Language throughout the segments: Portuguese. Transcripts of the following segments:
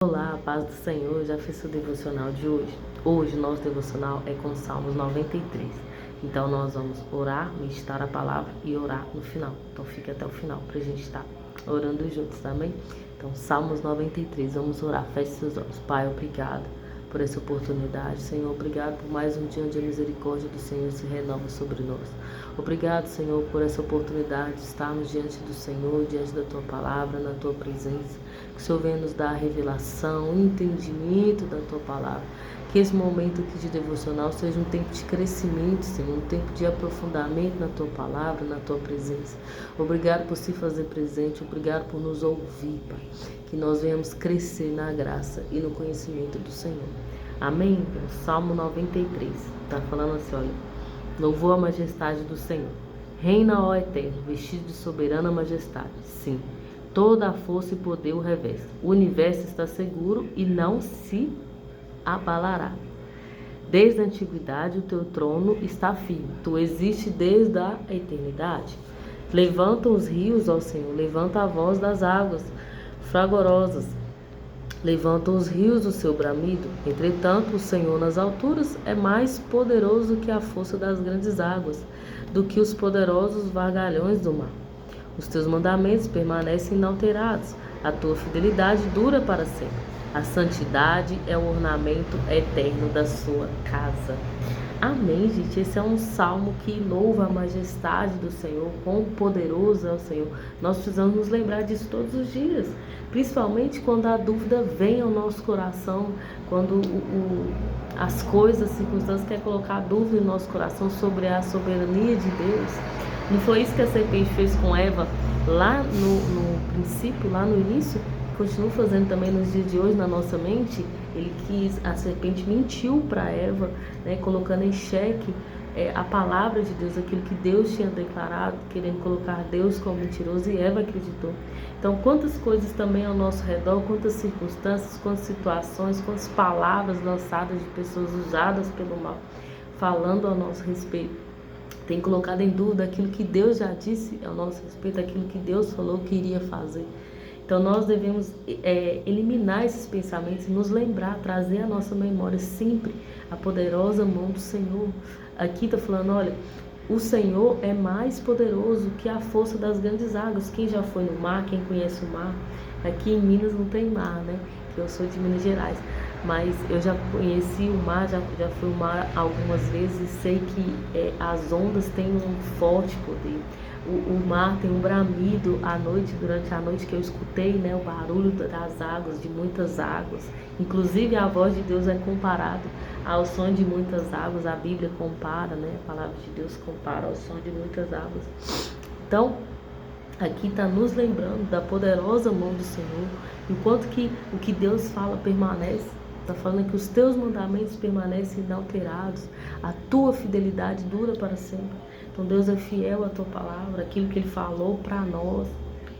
Olá, a paz do Senhor. Já fiz o devocional de hoje. Hoje, nosso devocional é com Salmos 93. Então, nós vamos orar, meditar a palavra e orar no final. Então, fique até o final para a gente estar orando juntos, amém? Então, Salmos 93, vamos orar. Feche seus olhos. Pai, obrigado por essa oportunidade. Senhor, obrigado por mais um dia onde a misericórdia do Senhor se renova sobre nós. Obrigado, Senhor, por essa oportunidade de estarmos diante do Senhor, diante da Tua palavra, na Tua presença. Que o Senhor venha nos dar a revelação, o entendimento da Tua palavra. Que esse momento aqui de devocional seja um tempo de crescimento, Senhor, um tempo de aprofundamento na Tua palavra, na Tua presença. Obrigado por se fazer presente, obrigado por nos ouvir, Pai. Que nós venhamos crescer na graça e no conhecimento do Senhor. Amém? Salmo 93, está falando assim, olha. Louvor a majestade do Senhor. Reina, ó Eterno, vestido de soberana majestade. Sim, toda a força e poder o reveste. O universo está seguro e não se abalará. Desde a antiguidade o teu trono está firme. Tu existes desde a eternidade. Levanta os rios, ó Senhor, levanta a voz das águas fragorosas. Levantam os rios do seu bramido. Entretanto, o Senhor nas alturas é mais poderoso que a força das grandes águas, do que os poderosos vagalhões do mar. Os teus mandamentos permanecem inalterados. A tua fidelidade dura para sempre. A santidade é o ornamento eterno da sua casa. Amém, gente. Esse é um salmo que louva a majestade do Senhor, quão poderoso é o Senhor. Nós precisamos nos lembrar disso todos os dias, principalmente quando a dúvida vem ao nosso coração, quando as coisas, as circunstâncias querem colocar dúvida no nosso coração sobre a soberania de Deus. Não foi isso que a serpente fez com Eva lá no princípio, lá no início? Continua fazendo também nos dias de hoje na nossa mente. A serpente mentiu para Eva, né, colocando em xeque a palavra de Deus, aquilo que Deus tinha declarado, querendo colocar Deus como mentiroso, e Eva acreditou. Então, quantas coisas também ao nosso redor, quantas circunstâncias, quantas situações, quantas palavras lançadas de pessoas usadas pelo mal, falando ao nosso respeito, tem colocado em dúvida aquilo que Deus já disse ao nosso respeito, aquilo que Deus falou que iria fazer. Então, nós devemos eliminar esses pensamentos e nos lembrar, trazer à nossa memória sempre a poderosa mão do Senhor. Aqui está falando, olha, o Senhor é mais poderoso que a força das grandes águas. Quem já foi no mar, quem conhece o mar, aqui em Minas não tem mar, né? Eu sou de Minas Gerais, mas eu já conheci o mar, já fui no mar algumas vezes e sei que as ondas têm um forte poder. O mar tem um bramido à noite, durante a noite que eu escutei, né, o barulho das águas, de muitas águas. Inclusive a voz de Deus é comparado ao som de muitas águas. A Bíblia compara, né, a palavra de Deus compara ao som de muitas águas. Então, aqui está nos lembrando da poderosa mão do Senhor, enquanto que o que Deus fala permanece. Está falando que os teus mandamentos permanecem inalterados, a tua fidelidade dura para sempre. Então Deus é fiel à tua palavra, aquilo que Ele falou para nós,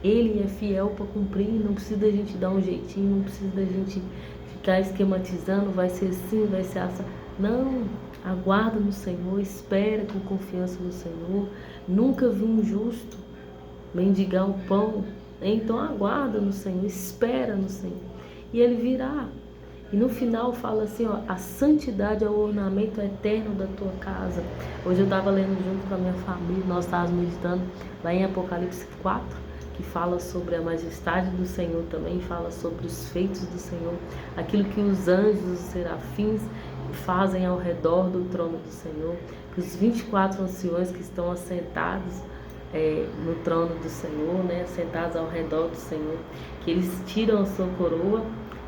Ele é fiel para cumprir. Não precisa da gente dar um jeitinho, não precisa da gente ficar esquematizando, vai ser assim, vai ser assim. Não, aguarda no Senhor, espera com confiança no Senhor. Nunca vi um justo mendigar o pão, então aguarda no Senhor, espera no Senhor, e Ele virá. E no final fala assim, ó, a santidade é o ornamento eterno da tua casa. Hoje eu estava lendo junto com a minha família, nós estávamos meditando lá em Apocalipse 4, que fala sobre a majestade do Senhor também, fala sobre os feitos do Senhor, aquilo que os anjos, os serafins fazem ao redor do trono do Senhor, que os 24 anciões que estão assentados no trono do Senhor, né, assentados ao redor do Senhor, que eles tiram a sua coroa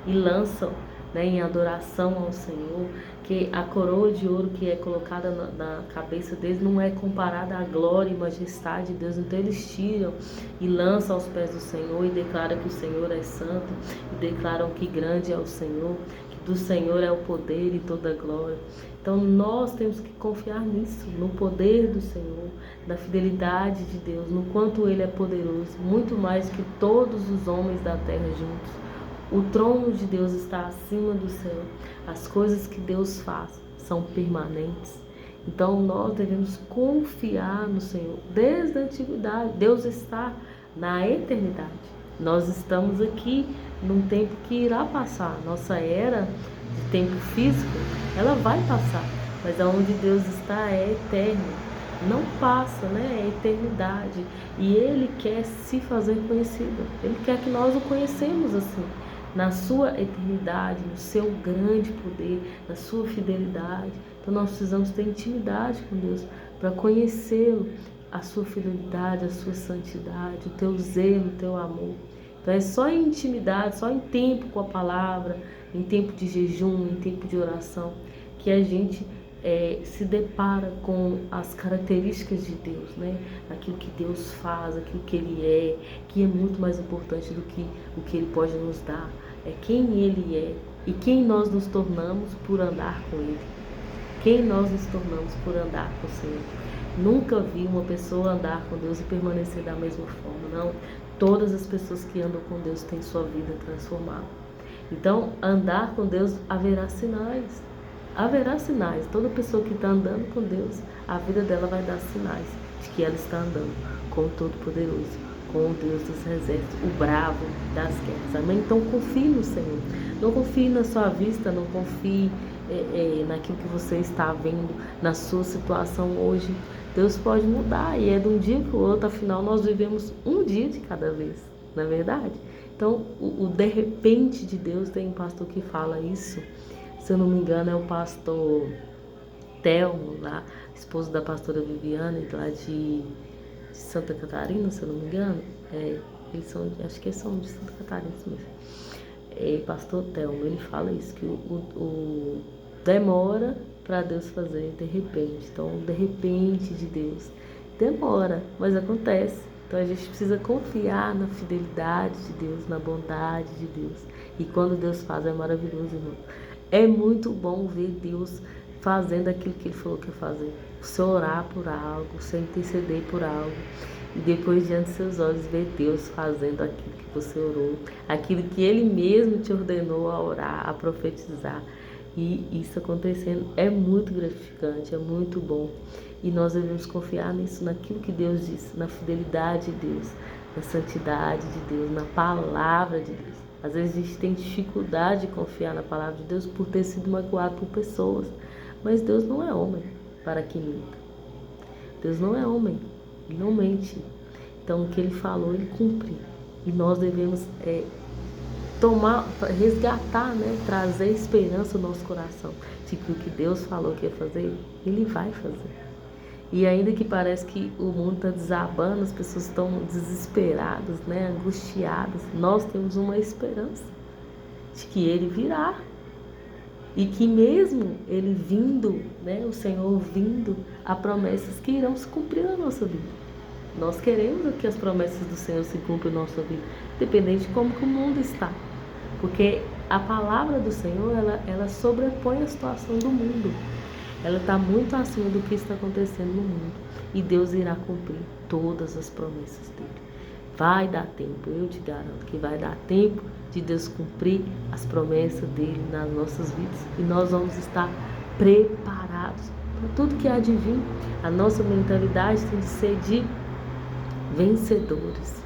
e lançam, né, em adoração ao Senhor, que a coroa de ouro que é colocada na cabeça deles não é comparada à glória e majestade de Deus. Então eles tiram e lançam aos pés do Senhor e declaram que o Senhor é santo, e declaram que grande é o Senhor, que do Senhor é o poder e toda a glória. Então nós temos que confiar nisso, no poder do Senhor, na fidelidade de Deus, no quanto Ele é poderoso, muito mais que todos os homens da terra juntos. O trono de Deus está acima do céu. As coisas que Deus faz são permanentes. Então nós devemos confiar no Senhor desde a antiguidade. Deus está na eternidade. Nós estamos aqui num tempo que irá passar. Nossa era de tempo físico, ela vai passar, mas aonde Deus está é eterno. Não passa, né? É eternidade. E Ele quer se fazer conhecido. Ele quer que nós o conhecemos assim, na sua eternidade, no seu grande poder, na sua fidelidade. Então nós precisamos ter intimidade com Deus para conhecê-lo, a sua fidelidade, a sua santidade, o teu zelo, o teu amor. Então é só em intimidade, só em tempo com a palavra, em tempo de jejum, em tempo de oração, que a gente se depara com as características de Deus, né? Aquilo que Deus faz, aquilo que Ele é, que é muito mais importante do que o que Ele pode nos dar. É quem Ele é e quem nós nos tornamos por andar com Ele. Quem nós nos tornamos por andar com o Senhor. Nunca vi uma pessoa andar com Deus e permanecer da mesma forma, não. Todas as pessoas que andam com Deus têm sua vida transformada. Então, andar com Deus haverá sinais. Haverá sinais. Toda pessoa que está andando com Deus, a vida dela vai dar sinais de que ela está andando com o Todo-Poderoso, com o Deus dos exércitos, o bravo das guerras. Amém? Então confie no Senhor. Não confie na sua vista, não confie naquilo que você está vendo, na sua situação hoje. Deus pode mudar e é de um dia para o outro, afinal nós vivemos um dia de cada vez, não é verdade? Então, o de repente de Deus, tem um pastor que fala isso, se eu não me engano é o pastor Telmo, lá, esposo da pastora Viviane, lá de Santa Catarina, se eu não me engano, eles são, acho que eles são de Santa Catarina mesmo. Pastor Telmo, ele fala isso, que o demora para Deus fazer de repente. Então, de repente de Deus demora, mas acontece. Então a gente precisa confiar na fidelidade de Deus, na bondade de Deus. E quando Deus faz é maravilhoso, irmão. É muito bom ver Deus fazendo aquilo que Ele falou que ia fazer. Você orar por algo, você interceder por algo. E depois, diante dos seus olhos, ver Deus fazendo aquilo que você orou. Aquilo que Ele mesmo te ordenou a orar, a profetizar. E isso acontecendo é muito gratificante, é muito bom. E nós devemos confiar nisso, naquilo que Deus disse, na fidelidade de Deus, na santidade de Deus, na palavra de Deus. Às vezes a gente tem dificuldade de confiar na palavra de Deus por ter sido magoado por pessoas. Mas Deus não é homem para que minta. Deus não é homem, Ele não mente. Então o que Ele falou, Ele cumpre. E nós devemos resgatar, né? Trazer esperança no nosso coração de que o que Deus falou que ia fazer, Ele vai fazer. E ainda que parece que o mundo está desabando, as pessoas estão desesperadas, né? Angustiadas, nós temos uma esperança de que Ele virá. E que mesmo Ele vindo, né? O Senhor vindo, há promessas que irão se cumprir na nossa vida. Nós queremos que as promessas do Senhor se cumpram na nossa vida, independente de como que o mundo está. Porque a palavra do Senhor, ela sobrepõe a situação do mundo. Ela está muito acima do que está acontecendo no mundo. E Deus irá cumprir todas as promessas dele. Vai dar tempo, eu te garanto que vai dar tempo de Deus cumprir as promessas dele nas nossas vidas. E nós vamos estar preparados para tudo que há de vir. A nossa mentalidade tem de ser de vencedores.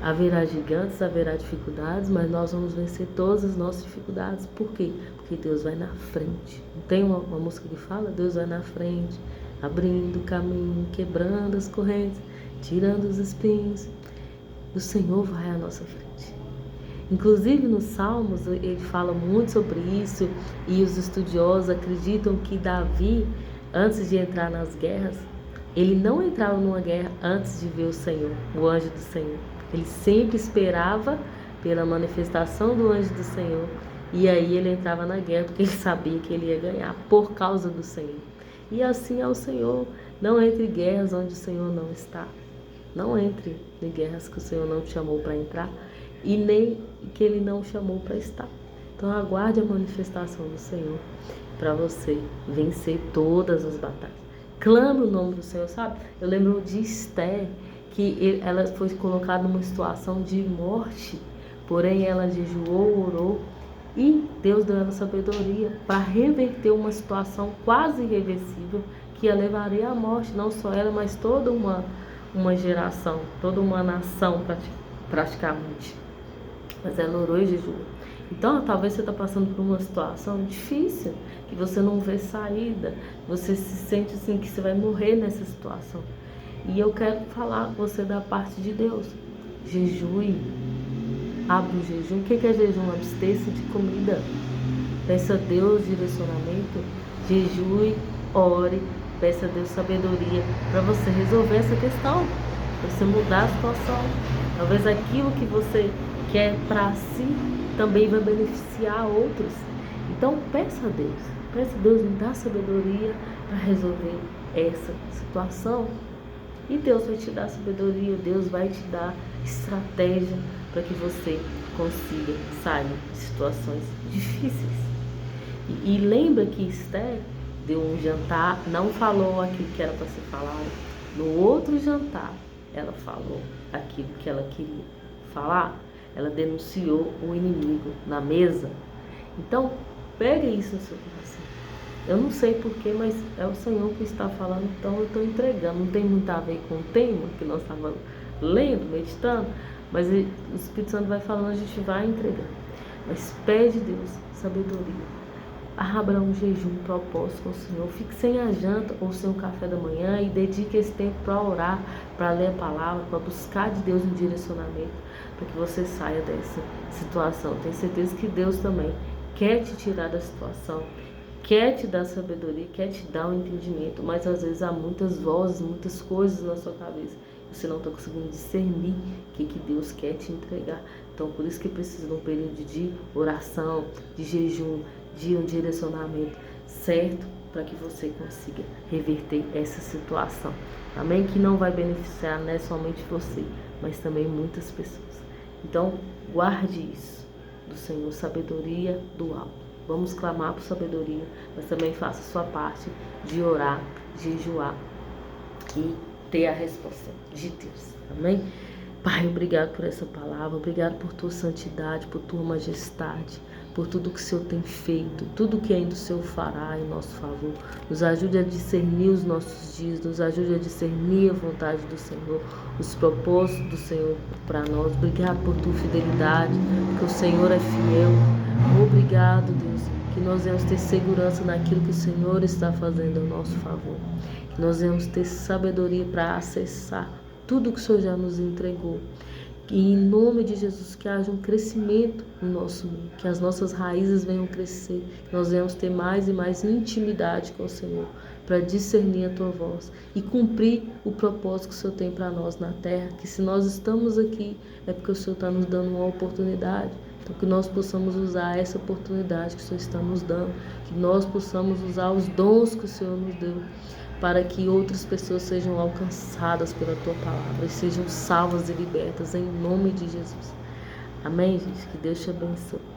Haverá gigantes, haverá dificuldades, mas nós vamos vencer todas as nossas dificuldades. Por quê? Porque Deus vai na frente. Não tem uma música que fala? Deus vai na frente, abrindo o caminho, quebrando as correntes, tirando os espinhos. O Senhor vai à nossa frente. Inclusive nos Salmos, ele fala muito sobre isso, e os estudiosos acreditam que Davi, antes de entrar nas guerras, ele não entrava numa guerra antes de ver o Senhor, o anjo do Senhor. Ele sempre esperava pela manifestação do anjo do Senhor, e aí ele entrava na guerra, porque ele sabia que ele ia ganhar por causa do Senhor. E assim é o Senhor. Não entre em guerras onde o Senhor não está. Não entre em guerras que o Senhor não te chamou para entrar e nem que Ele não chamou para estar. Então aguarde a manifestação do Senhor para você vencer todas as batalhas. Clame o nome do Senhor, sabe? Eu lembro de Esther, que ela foi colocada numa situação de morte, porém ela jejuou, orou e Deus deu ela sabedoria para reverter uma situação quase irreversível que a levaria à morte, não só ela, mas toda uma geração, toda uma nação praticamente. mas ela orou e jejuou. Então, talvez você está passando por uma situação difícil, que você não vê saída, você se sente assim que você vai morrer nessa situação. E eu quero falar com você da parte de Deus. Jejue, abra o jejum. O que é jejum? Abster-se de comida. Peça a Deus direcionamento, jejue, ore, peça a Deus sabedoria para você resolver essa questão, para você mudar a situação. Talvez aquilo que você quer para si também vai beneficiar outros. Então peça a Deus me dá sabedoria para resolver essa situação. E Deus vai te dar sabedoria, Deus vai te dar estratégia para que você consiga sair de situações difíceis. E lembra que Esther deu um jantar, não falou aquilo que era para ser falado. No outro jantar, ela falou aquilo que ela queria falar. Ela denunciou o inimigo na mesa. Então, pega isso no seu coração. Eu não sei porquê, mas é o Senhor que está falando, então eu estou entregando. Não tem muito a ver com o tema que nós estávamos lendo, meditando, mas o Espírito Santo vai falando, a gente vai entregando. Mas pede a Deus sabedoria. Abra um jejum propósito com o Senhor. Fique sem a janta ou sem o café da manhã e dedique esse tempo para orar, para ler a palavra, para buscar de Deus um direcionamento, para que você saia dessa situação. Tenho certeza que Deus também quer te tirar da situação, quer te dar sabedoria, quer te dar um entendimento, mas às vezes há muitas vozes, muitas coisas na sua cabeça. Você não está conseguindo discernir o que Deus quer te entregar. Então, por isso que precisa de um período de oração, de jejum, de um direcionamento certo para que você consiga reverter essa situação. Amém? Que não vai beneficiar não é somente você, mas também muitas pessoas. Então, guarde isso do Senhor, sabedoria do alto. Vamos clamar por sabedoria, mas também faça a sua parte de orar, jejuar e ter a resposta de Deus. Amém? Pai, obrigado por essa palavra, obrigado por tua santidade, por tua majestade, por tudo que o Senhor tem feito, tudo que ainda o Senhor fará em nosso favor. Nos ajude a discernir os nossos dias, nos ajude a discernir a vontade do Senhor, os propósitos do Senhor para nós. Obrigado por tua fidelidade, porque o Senhor é fiel. Obrigado, Deus, que nós venhamos ter segurança naquilo que o Senhor está fazendo ao nosso favor. Que nós venhamos ter sabedoria para acessar tudo que o Senhor já nos entregou. E em nome de Jesus, que haja um crescimento no nosso mundo, que as nossas raízes venham crescer, que nós venhamos ter mais e mais intimidade com o Senhor, para discernir a Tua voz e cumprir o propósito que o Senhor tem para nós na terra, que se nós estamos aqui, é porque o Senhor está nos dando uma oportunidade, então que nós possamos usar essa oportunidade que o Senhor está nos dando, que nós possamos usar os dons que o Senhor nos deu, para que outras pessoas sejam alcançadas pela Tua palavra e sejam salvas e libertas em nome de Jesus. Amém, gente? Que Deus te abençoe.